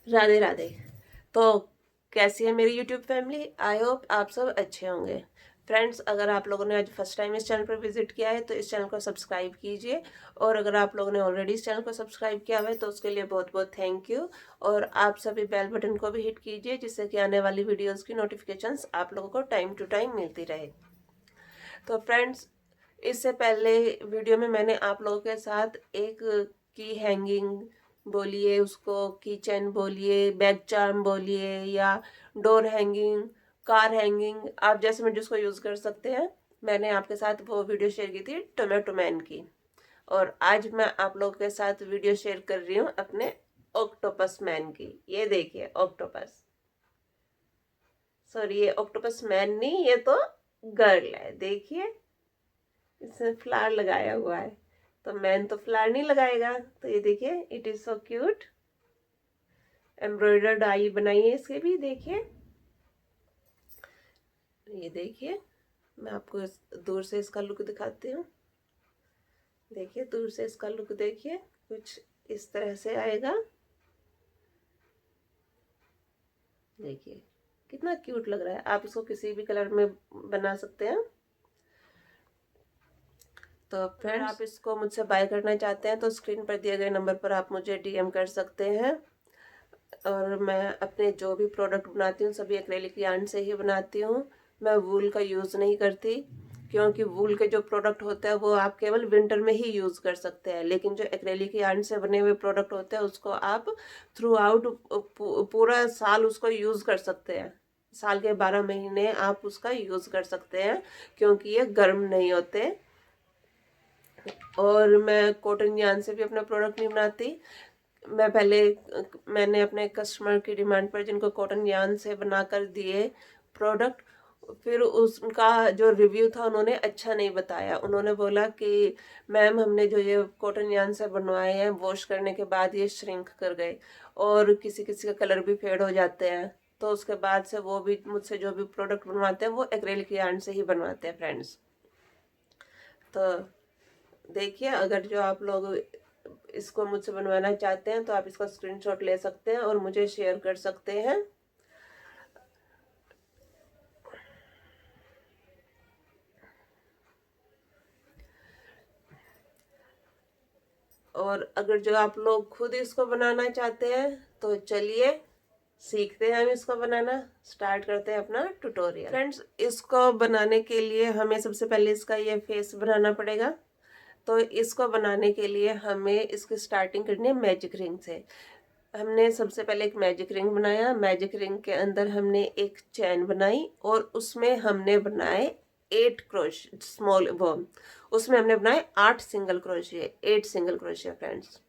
राधे राधे। तो कैसी है मेरी यूट्यूब फैमिली? आई होप आप सब अच्छे होंगे। फ्रेंड्स, अगर आप लोगों ने आज फर्स्ट टाइम इस चैनल पर विजिट किया है तो इस चैनल को सब्सक्राइब कीजिए, और अगर आप लोगों ने ऑलरेडी इस चैनल को सब्सक्राइब किया हुआ है तो उसके लिए बहुत बहुत थैंक यू। और आप सभी बेल बटन को भी हिट कीजिए, जिससे कि आने वाली वीडियोज़ की नोटिफिकेशंस आप लोगों को टाइम टू टाइम मिलती रहे। तो फ्रेंड्स, इससे पहले वीडियो में मैंने आप लोगों के साथ एक की हैंगिंग बोलिए, उसको की चैन बोलिए, बैग चार्म बोलिए, या डोर हैंगिंग, कार हैंगिंग, आप जैसे में जिसको यूज़ कर सकते हैं, मैंने आपके साथ वो वीडियो शेयर की थी टोमेटो मैन की। और आज मैं आप लोगों के साथ वीडियो शेयर कर रही हूँ अपने ऑक्टोपस मैन की। ये देखिए ऑक्टोपस, सॉरी ये ऑक्टोपस मैन नहीं, ये तो गर्ल है। देखिए इसमें फ्लावर लगाया हुआ है, तो मैन तो फ्लावर नहीं लगाएगा। तो ये देखिए, it is so cute. Embroidered eye बनाई है इसके भी, देखिए। ये देखिए, मैं आपको दूर से इसका लुक दिखाती हूँ। देखिए दूर से इसका लुक देखिए, कुछ इस तरह से आएगा। देखिए कितना क्यूट लग रहा है। आप इसको किसी भी कलर में बना सकते हैं। तो फ्रेंड्स, आप इसको मुझसे बाय करना चाहते हैं तो स्क्रीन पर दिए गए नंबर पर आप मुझे डीएम कर सकते हैं। और मैं अपने जो भी प्रोडक्ट बनाती हूँ सभी एक्रेलिक यार्न से ही बनाती हूँ। मैं वूल का यूज़ नहीं करती, क्योंकि वूल के जो प्रोडक्ट होते हैं वो आप केवल विंटर में ही यूज़ कर सकते हैं, लेकिन जो एक्रेलिक यार्न से बने हुए प्रोडक्ट होते हैं उसको आप थ्रू आउट पूरा साल उसको यूज़ कर सकते हैं। साल के 12 महीने आप उसका यूज़ कर सकते हैं, क्योंकि ये गर्म नहीं होते। और मैं कॉटन यार्न से भी अपना प्रोडक्ट नहीं बनाती। मैंने अपने कस्टमर की डिमांड पर जिनको कॉटन यार्न से बनाकर दिए प्रोडक्ट, फिर उसका जो रिव्यू था उन्होंने अच्छा नहीं बताया। उन्होंने बोला कि मैम हमने जो ये कॉटन यार्न से बनवाए हैं वॉश करने के बाद ये श्रिंक कर गए, और किसी किसी का कलर भी फेड हो जाते हैं। तो उसके बाद से वो भी मुझसे जो भी प्रोडक्ट बनवाते हैं वो एक्रेलिक यार्न से ही बनवाते हैं फ्रेंड्स। तो देखिए, अगर जो आप लोग इसको मुझसे बनवाना चाहते हैं तो आप इसका स्क्रीनशॉट ले सकते हैं और मुझे शेयर कर सकते हैं। और अगर जो आप लोग खुद इसको बनाना चाहते हैं तो चलिए सीखते हैं हम इसको बनाना। स्टार्ट करते हैं अपना ट्यूटोरियल। फ्रेंड्स, इसको बनाने के लिए हमें सबसे पहले इसका ये फेस बनाना पड़ेगा। तो इसको बनाने के लिए हमें इसकी स्टार्टिंग करनी है मैजिक रिंग से। हमने सबसे पहले एक मैजिक रिंग बनाया। मैजिक रिंग के अंदर हमने एक चैन बनाई और उसमें हमने बनाए 8 क्रोश स्मॉल वो, उसमें हमने बनाए 8 single crochet, 8 single crochet friends.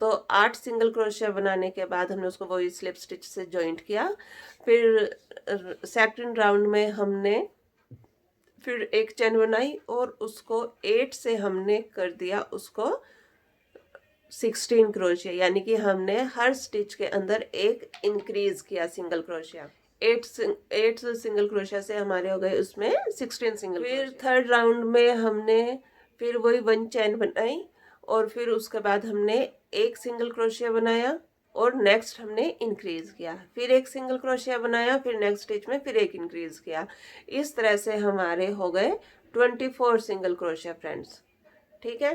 तो 8 सिंगल क्रोशिया बनाने के बाद हमने उसको वही स्लिप स्टिच से जॉइंट किया। फिर सेकंड राउंड में हमने फिर एक चैन बनाई और उसको 8 से हमने कर दिया उसको 16 क्रोशिया, यानी कि हमने हर स्टिच के अंदर एक इंक्रीज किया सिंगल क्रोशिया। 8 सिंगल क्रोशिया से हमारे हो गए उसमें 16 सिंगल। फिर थर्ड राउंड में हमने फिर वही 1 चैन बनाई, और फिर उसके बाद हमने एक सिंगल क्रोशिया बनाया और नेक्स्ट हमने इंक्रीज किया। फिर एक सिंगल क्रोशिया बनाया, फिर नेक्स्ट स्टिच में फिर एक इंक्रीज किया। इस तरह से हमारे हो गए 24 सिंगल क्रोशिया फ्रेंड्स। ठीक है।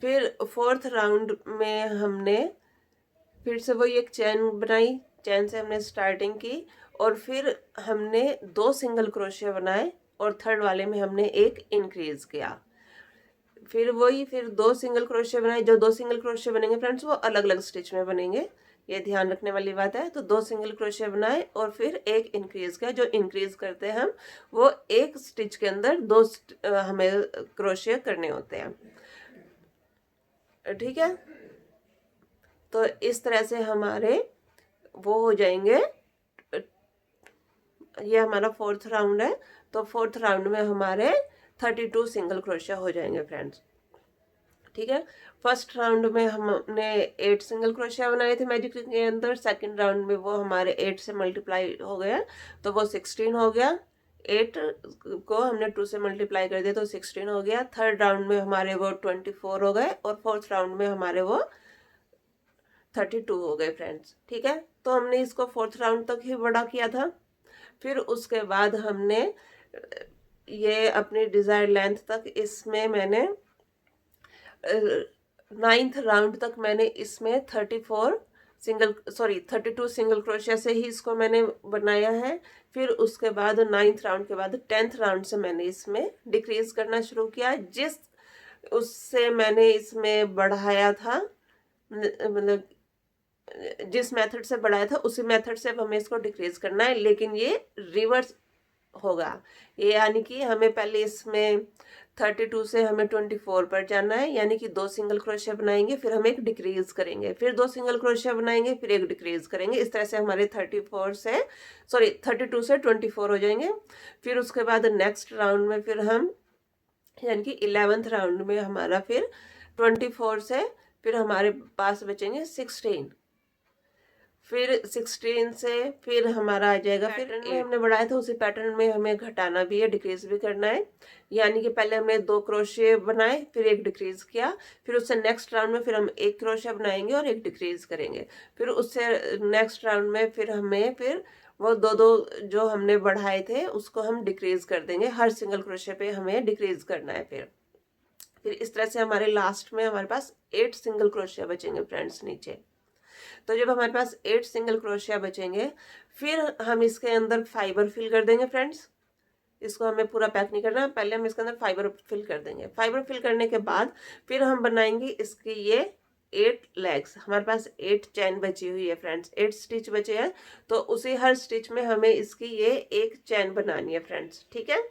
फिर फोर्थ राउंड में हमने फिर से वही एक चैन बनाई। चैन से हमने स्टार्टिंग की और फिर हमने 2 सिंगल क्रोशिया बनाए और थर्ड वाले में हमने एक इंक्रीज किया। फिर 2 सिंगल क्रोशिया बनाए। जो 2 सिंगल क्रोशिया बनेंगे फ्रेंड्स वो अलग अलग स्टिच में बनेंगे, ये ध्यान रखने वाली बात है। तो 2 सिंगल क्रोशिया बनाए और फिर एक इंक्रीज किया। जो इंक्रीज करते हैं हम वो एक स्टिच के अंदर 2 हमें क्रोशिया करने होते हैं। ठीक है। तो इस तरह से हमारे वो हो जाएंगे। ये हमारा फोर्थ राउंड है। तो फोर्थ राउंड में हमारे 32 सिंगल क्रोशिया हो जाएंगे फ्रेंड्स। ठीक है। फर्स्ट राउंड में हमने 8 सिंगल क्रोशिया बनाए थे मैजिक रिंग के अंदर। सेकंड राउंड में वो हमारे 8 से मल्टीप्लाई हो गया तो वो 16 हो गया। 8 को हमने 2 से मल्टीप्लाई कर दिया तो 16 हो गया। थर्ड राउंड में हमारे वो 24 हो गए और फोर्थ राउंड में हमारे वो 32 हो गए फ्रेंड्स। ठीक है, तो हमने इसको 4th राउंड तक ही बड़ा किया था। फिर उसके बाद हमने ये अपनी डिजायर्ड लेंथ तक इसमें मैंने 9th राउंड तक मैंने इसमें 32 सिंगल क्रोशिया से ही इसको मैंने बनाया है। फिर उसके बाद 9th राउंड के बाद 10th राउंड से मैंने इसमें डिक्रीज करना शुरू किया। जिस उससे मैंने इसमें बढ़ाया था, मतलब जिस मेथड से बढ़ाया था उसी मेथड से अब हमें इसको डिक्रीज करना है, लेकिन ये रिवर्स होगा। ये यानी कि हमें पहले इसमें 32 से हमें 24 पर जाना है, यानी कि 2 सिंगल क्रोशिया बनाएंगे, फिर हम एक डिक्रीज करेंगे, फिर 2 सिंगल क्रोशिया बनाएंगे, फिर एक डिक्रीज करेंगे। इस तरह से हमारे 32 से 24 हो जाएंगे। फिर उसके बाद नेक्स्ट राउंड में फिर हम, यानी कि 11th राउंड में हमारा फिर 24 से फिर हमारे पास बचेंगे 16। फिर 16 से फिर हमारा आ जाएगा, फिर में हमने बढ़ाया था उसी पैटर्न में हमें घटाना भी है, डिक्रीज भी करना है। यानी कि पहले हमने 2 क्रोशिया बनाए, फिर एक डिक्रीज किया, फिर उससे नेक्स्ट राउंड में फिर हम 1 क्रोशिया बनाएंगे और एक डिक्रीज करेंगे। फिर उससे नेक्स्ट राउंड में फिर हमें फिर वो 2 जो हमने बढ़ाए थे उसको हम डिक्रीज कर देंगे। हर सिंगल क्रोशिया पे हमें डिक्रीज करना है। फिर इस तरह से हमारे लास्ट में हमारे पास 8 सिंगल क्रोशिया बचेंगे फ्रेंड्स नीचे। तो जब हमारे पास 8 सिंगल क्रोशिया बचेंगे, फिर हम इसके अंदर फाइबर फिल कर देंगे फ्रेंड्स। इसको हमें पूरा पैक नहीं करना, पहले हम इसके अंदर फाइबर फिल कर देंगे। फाइबर फिल करने के बाद फिर हम बनाएंगे इसकी ये 8 लेग्स। हमारे पास 8 चैन बची हुई है फ्रेंड्स, 8 स्टिच बचे हैं। तो उसी हर स्टिच में हमें इसकी ये एक चैन बनानी है फ्रेंड्स। ठीक है,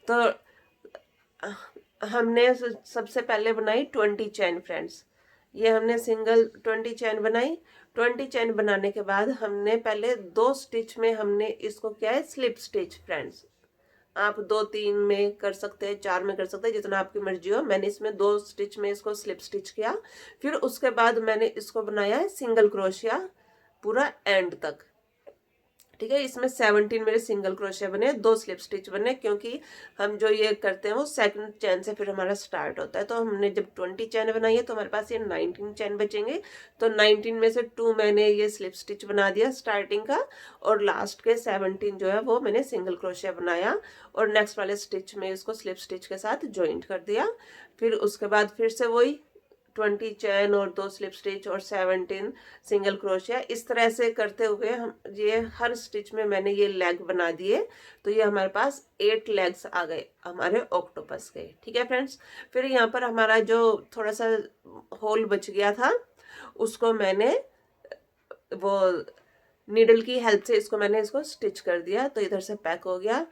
तो हमने सबसे पहले बनाई 20 चैन फ्रेंड्स। ये हमने सिंगल 20 चैन बनाई। 20 चैन बनाने के बाद हमने पहले 2 स्टिच में हमने इसको क्या है, स्लिप स्टिच फ्रेंड्स। आप 2-3 में कर सकते हैं, 4 में कर सकते हैं, जितना आपकी मर्जी हो। मैंने इसमें 2 स्टिच में इसको स्लिप स्टिच किया। फिर उसके बाद मैंने इसको बनाया है सिंगल क्रोशिया पूरा एंड तक। ठीक है, इसमें 17 मेरे सिंगल क्रोशिया बने, 2 स्लिप स्टिच बने, क्योंकि हम जो ये करते हैं वो सेकंड चैन से फिर हमारा स्टार्ट होता है। तो हमने जब 20 चैन बनाई है तो हमारे पास ये 19 चैन बचेंगे। तो 19 में से 2 मैंने ये स्लिप स्टिच बना दिया स्टार्टिंग का, और लास्ट के 17 जो है वो मैंने सिंगल क्रोशिया बनाया, और नेक्स्ट वाले स्टिच में इसको स्लिप स्टिच के साथ ज्वाइंट कर दिया। फिर उसके बाद फिर से वही 20 चैन और 2 स्लिप स्टिच और 17 सिंगल क्रोशिया, इस तरह से करते हुए हम ये हर स्टिच में मैंने ये लेग बना दिए। तो ये हमारे पास 8 लेग्स आ गए हमारे ऑक्टोपस के। ठीक है फ्रेंड्स, फिर यहाँ पर हमारा जो थोड़ा सा होल बच गया था उसको मैंने वो नीडल की हेल्प से इसको स्टिच कर दिया। तो इधर से पैक हो गया।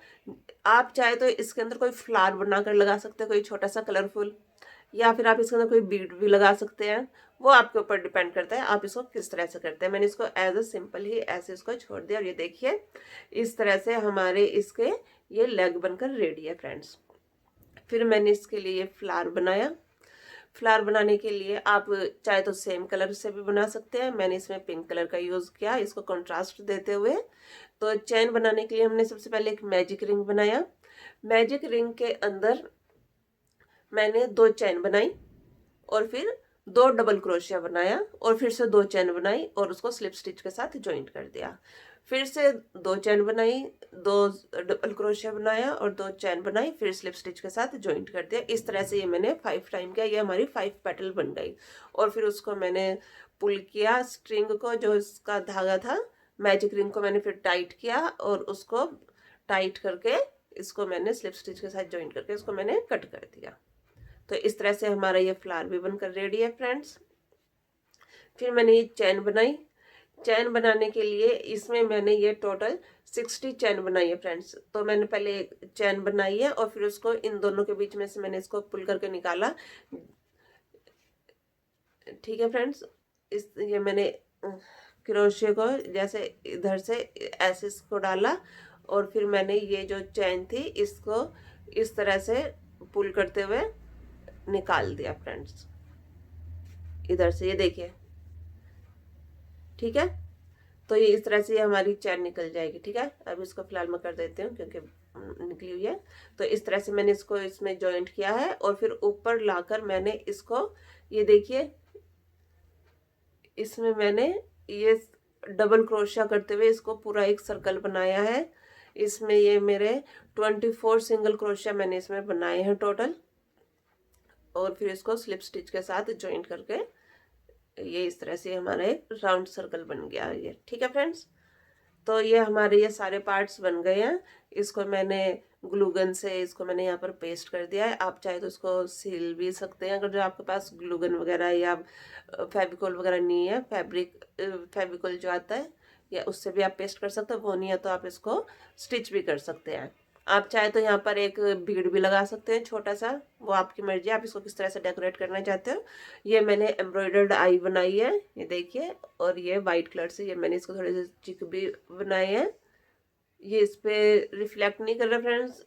आप चाहे तो इसके अंदर कोई फ्लावर बनाकर लगा सकते हैं, कोई छोटा सा कलरफुल, या फिर आप इसके अंदर कोई बीड भी लगा सकते हैं। वो आपके ऊपर डिपेंड करता है आप इसको किस तरह से करते हैं। मैंने इसको एज अ सिंपल ही ऐसे इसको छोड़ दिया, और ये देखिए इस तरह से हमारे इसके ये लेग बनकर रेडी है फ्रेंड्स। फिर मैंने इसके लिए ये फ्लावर बनाया। फ्लावर बनाने के लिए आप चाहे तो सेम कलर से भी बना सकते हैं। मैंने इसमें पिंक कलर का यूज किया इसको कंट्रास्ट देते हुए। तो चैन बनाने के लिए हमने सबसे पहले एक मैजिक रिंग बनाया। मैजिक रिंग के अंदर मैंने 2 चैन बनाई, और फिर 2 डबल क्रोशिया बनाया, और फिर से 2 चैन बनाई और उसको स्लिप स्टिच के साथ ज्वाइंट कर दिया। फिर से 2 चैन बनाई, 2 डबल क्रोशिया बनाया और 2 चैन बनाई, फिर स्लिप स्टिच के साथ ज्वाइंट कर दिया। इस तरह से ये मैंने 5 टाइम किया। ये हमारी 5 पेटल बन गई। और फिर उसको मैंने पुल किया, स्ट्रिंग को जो इसका धागा था मैजिक रिंग को मैंने फिर टाइट किया, और उसको टाइट करके इसको मैंने स्लिप स्टिच के साथ ज्वाइंट करके इसको मैंने कट कर दिया। तो इस तरह से हमारा ये फ्लावर भी बनकर रेडी है फ्रेंड्स। फिर मैंने ये चैन बनाई। चैन बनाने के लिए इसमें मैंने ये टोटल 60 चैन बनाई है फ्रेंड्स। तो मैंने पहले एक चैन बनाई है, और फिर उसको इन दोनों के बीच में से मैंने इसको पुल करके निकाला। ठीक है फ्रेंड्स, ये मैंने क्रोशे को जैसे इधर से ऐसे इसको डाला, और फिर मैंने ये जो चैन थी इसको इस तरह से पुल करते हुए निकाल दिया फ्रेंड्स इधर से, ये देखिए। ठीक है, तो ये इस तरह से हमारी चैन निकल जाएगी। ठीक है, अब इसको फिलहाल मैं कर देती हूँ क्योंकि निकली हुई है। तो इस तरह से मैंने इसको इसमें जॉइंट किया है, और फिर ऊपर लाकर मैंने इसको ये देखिए इसमें मैंने ये डबल क्रोशिया करते हुए इसको पूरा एक सर्कल बनाया है। इसमें ये मेरे 24 सिंगल क्रोशिया मैंने इसमें बनाए हैं टोटल। और फिर इसको स्लिप स्टिच के साथ ज्वाइंट करके ये इस तरह से हमारा एक राउंड सर्कल बन गया ये। ठीक है फ्रेंड्स, तो ये हमारे ये सारे पार्ट्स बन गए हैं। इसको मैंने ग्लू गन से इसको मैंने यहाँ पर पेस्ट कर दिया है। आप चाहे तो इसको सील भी सकते हैं, अगर जो आपके पास ग्लू गन वगैरह या फेविकोल वगैरह नहीं है, फेविकोल जो आता है या उससे भी आप पेस्ट कर सकते हो। वो नहीं है तो आप इसको स्टिच भी कर सकते हैं। आप चाहे तो यहाँ पर एक बीड भी लगा सकते हैं छोटा सा, वो आपकी मर्जी, आप इसको किस तरह से डेकोरेट करना चाहते हो। ये मैंने एम्ब्रॉयडर्ड आई बनाई है, ये देखिए। और ये वाइट कलर से ये मैंने इसको थोड़े से चिक भी बनाए हैं। ये इस पे रिफ्लेक्ट नहीं कर रहा फ्रेंड्स।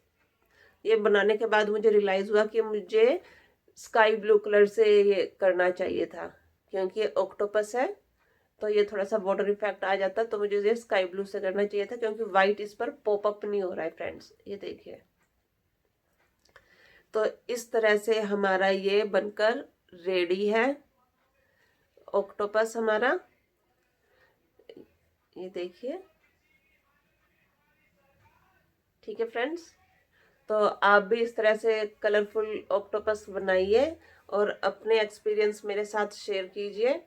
ये बनाने के बाद मुझे रियलाइज़ हुआ कि मुझे स्काई ब्लू कलर से ये करना चाहिए था, क्योंकि ये ऑक्टोपस है तो ये थोड़ा सा बॉर्डर इफेक्ट आ जाता, तो मुझे ये स्काई ब्लू से करना चाहिए था, क्योंकि वाइट इस पर पॉप अप नहीं हो रहा है फ्रेंड्स। ये देखिए, तो इस तरह से हमारा ये बनकर रेडी है ऑक्टोपस हमारा। ये देखिए, ठीक है फ्रेंड्स, तो आप भी इस तरह से कलरफुल ऑक्टोपस बनाइए और अपने एक्सपीरियंस मेरे साथ शेयर कीजिए।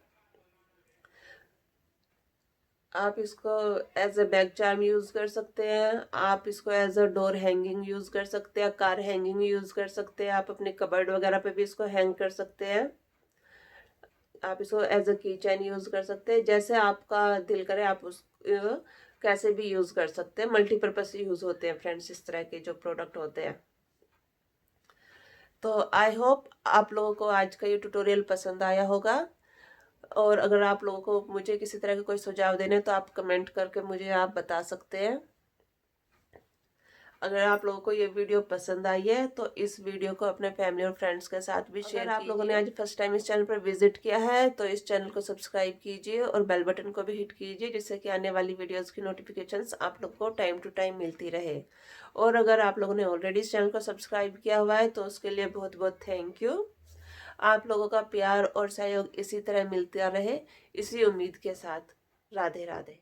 आप इसको as a bag charm use कर सकते हैं, आप इसको as a door hanging use कर सकते हैं, कार हैंगिंग यूज़ कर सकते हैं, आप अपने कबर्ड वगैरह पे भी इसको हैंग कर सकते हैं, आप इसको एज अ की चैन यूज़ कर सकते हैं। जैसे आपका दिल करे आप उस कैसे भी यूज़ कर सकते हैं। मल्टीपर्पज़ यूज़ होते हैं फ्रेंड्स इस तरह के जो प्रोडक्ट होते हैं। तो आई होप आप लोगों को आज का ये ट्यूटोरियल पसंद आया होगा। और अगर आप लोगों को मुझे किसी तरह के कोई सुझाव देने तो आप कमेंट करके मुझे आप बता सकते हैं। अगर आप लोगों को ये वीडियो पसंद आई है तो इस वीडियो को अपने फैमिली और फ्रेंड्स के साथ भी शेयर कीजिए। अगर आप लोगों ने आज फर्स्ट टाइम इस चैनल पर विजिट किया है तो इस चैनल को सब्सक्राइब कीजिए और बेल बटन को भी हिट कीजिए, जिससे कि आने वाली वीडियोस की नोटिफिकेशंस आप लोग को टाइम टू टाइम मिलती रहे। और अगर आप लोगों ने ऑलरेडी इस चैनल को सब्सक्राइब किया हुआ है तो उसके लिए बहुत बहुत थैंक यू। आप लोगों का प्यार और सहयोग इसी तरह मिलता रहे, इसी उम्मीद के साथ। राधे राधे।